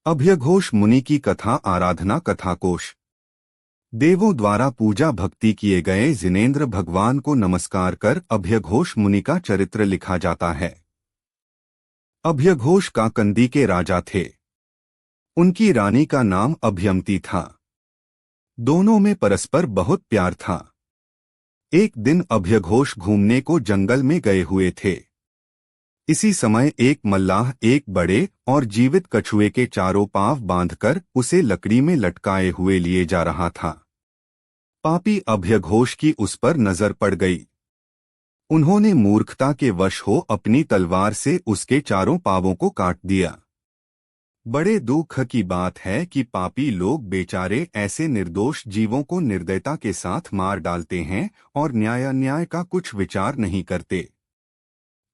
अभयघोष मुनि की कथा आराधना कथाकोश। देवों द्वारा पूजा भक्ति किए गए जिनेंद्र भगवान को नमस्कार कर अभयघोष मुनि का चरित्र लिखा जाता है। अभयघोष काकंदी के राजा थे। उनकी रानी का नाम अभयमती था। दोनों में परस्पर बहुत प्यार था। एक दिन अभयघोष घूमने को जंगल में गए हुए थे। इसी समय एक मल्लाह एक बड़े और जीवित कछुए के चारों पांव बांधकर उसे लकड़ी में लटकाए हुए लिए जा रहा था। पापी अभयघोष की उस पर नजर पड़ गई। उन्होंने मूर्खता के वश हो अपनी तलवार से उसके चारों पांवों को काट दिया। बड़े दुख की बात है कि पापी लोग बेचारे ऐसे निर्दोष जीवों को निर्दयता के साथ मार डालते हैं और न्याय का कुछ विचार नहीं करते।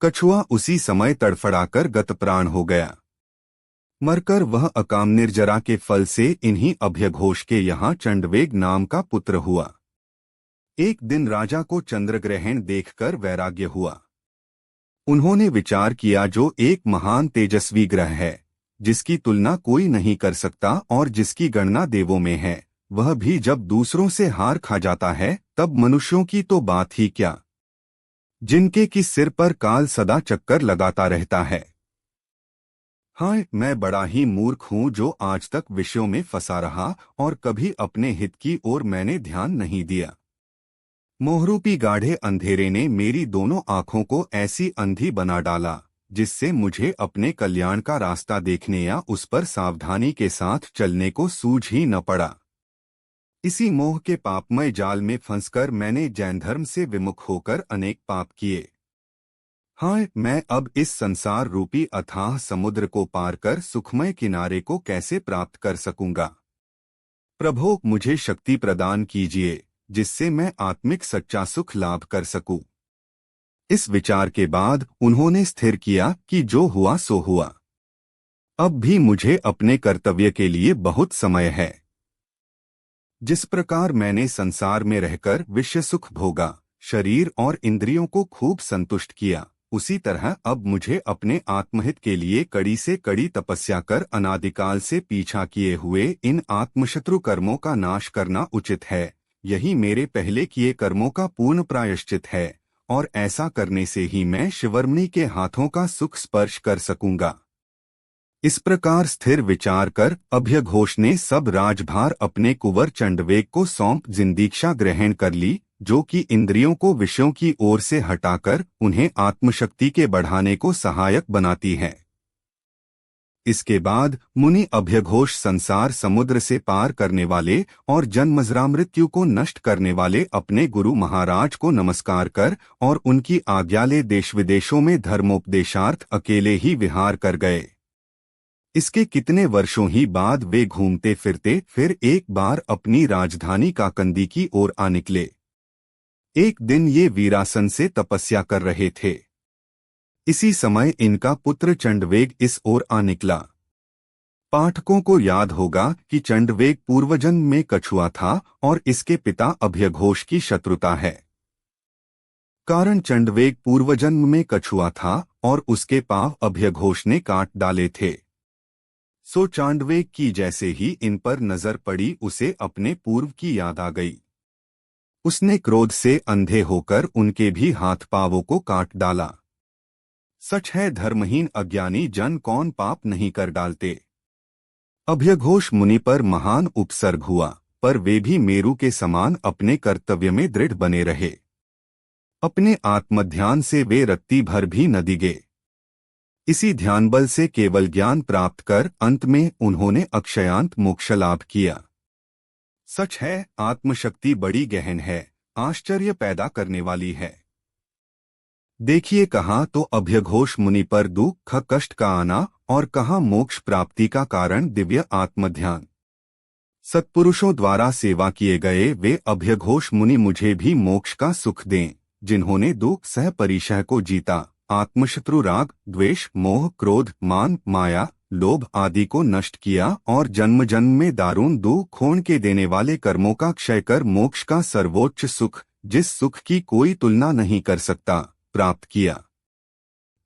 कछुआ उसी समय तड़फड़ाकर गतप्राण हो गया। मरकर वह अकाम निर्जरा के फल से इन्हीं अभयघोष के यहाँ चंडवेग नाम का पुत्र हुआ। एक दिन राजा को चंद्रग्रहण देखकर वैराग्य हुआ। उन्होंने विचार किया, जो एक महान तेजस्वी ग्रह है, जिसकी तुलना कोई नहीं कर सकता और जिसकी गणना देवों में है, वह भी जब दूसरों से हार खा जाता है तब मनुष्यों की तो बात ही क्या, जिनके की सिर पर काल सदा चक्कर लगाता रहता है। हाँ, मैं बड़ा ही मूर्ख हूँ जो आज तक विषयों में फंसा रहा और कभी अपने हित की ओर मैंने ध्यान नहीं दिया। मोहरूपी गाढ़े अंधेरे ने मेरी दोनों आंखों को ऐसी अंधी बना डाला जिससे मुझे अपने कल्याण का रास्ता देखने या उस पर सावधानी के साथ चलने को सूझ ही न पड़ा। इसी मोह के पापमय जाल में फंसकर मैंने जैन धर्म से विमुख होकर अनेक पाप किए। हाँ, मैं अब इस संसार रूपी अथाह समुद्र को पार कर सुखमय किनारे को कैसे प्राप्त कर सकूंगा। प्रभो, मुझे शक्ति प्रदान कीजिए जिससे मैं आत्मिक सच्चा सुख लाभ कर सकूं। इस विचार के बाद उन्होंने स्थिर किया कि जो हुआ सो हुआ। अब भी मुझे अपने कर्तव्य के लिए बहुत समय है। जिस प्रकार मैंने संसार में रहकर विषय सुख भोगा, शरीर और इंद्रियों को खूब संतुष्ट किया, उसी तरह अब मुझे अपने आत्महित के लिए कड़ी से कड़ी तपस्या कर अनादिकाल से पीछा किए हुए इन आत्मशत्रु कर्मों का नाश करना उचित है। यही मेरे पहले किए कर्मों का पूर्ण प्रायश्चित है और ऐसा करने से ही मैं शिवर्मणि के हाथों का सुख स्पर्श कर सकूंगा। इस प्रकार स्थिर विचार कर अभयघोष ने सब राजभार अपने कुंवर चंडवेग को सौंप जिंदीक्षा ग्रहण कर ली, जो कि इंद्रियों को विषयों की ओर से हटाकर उन्हें आत्मशक्ति के बढ़ाने को सहायक बनाती है। इसके बाद मुनि अभयघोष संसार समुद्र से पार करने वाले और जन्मजरा मृत्यु को नष्ट करने वाले अपने गुरु महाराज को नमस्कार कर और उनकी आज्ञा ले देश विदेशों में धर्मोपदेशार्थ अकेले ही विहार कर गए। इसके कितने वर्षों ही बाद वे घूमते फिरते फिर एक बार अपनी राजधानी काकंदी की ओर आ निकले। एक दिन ये वीरासन से तपस्या कर रहे थे। इसी समय इनका पुत्र चंडवेग इस ओर आ निकला। पाठकों को याद होगा कि चंडवेग पूर्वजन्म में कछुआ था और इसके पिता अभयघोष की शत्रुता है। कारण चंडवेग पूर्वजन्म में कछुआ था और उसके पांव अभयघोष ने काट डाले थे। सो चांडवेग की जैसे ही इन पर नजर पड़ी उसे अपने पूर्व की याद आ गई। उसने क्रोध से अंधे होकर उनके भी हाथ पांवों को काट डाला। सच है, धर्महीन अज्ञानी जन कौन पाप नहीं कर डालते। अभयघोष मुनि पर महान उपसर्ग हुआ, पर वे भी मेरु के समान अपने कर्तव्य में दृढ़ बने रहे। अपने आत्मध्यान से वे रत्ती भर भी न दिगे। इसी ध्यान बल से केवल ज्ञान प्राप्त कर अंत में उन्होंने अक्षयांत मोक्ष लाभ किया। सच है, आत्मशक्ति बड़ी गहन है, आश्चर्य पैदा करने वाली है। देखिए, कहाँ तो अभयघोष मुनि पर दुख कष्ट का आना और कहाँ मोक्ष प्राप्ति का कारण दिव्य आत्मध्यान। सत्पुरुषों द्वारा सेवा किए गए वे अभयघोष मुनि मुझे भी मोक्ष का सुख दें, जिन्होंने दुख सह परिशह को जीता, आत्मशत्रु राग द्वेष मोह क्रोध मान माया लोभ आदि को नष्ट किया और जन्म जन्म में दारुण दुख खोण के देने वाले कर्मों का क्षय कर मोक्ष का सर्वोच्च सुख, जिस सुख की कोई तुलना नहीं कर सकता, प्राप्त किया।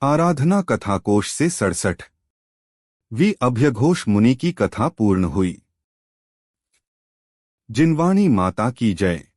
आराधना कथाकोश से 67। वी अभयघोष मुनि की कथा पूर्ण हुई। जिनवाणी माता की जय।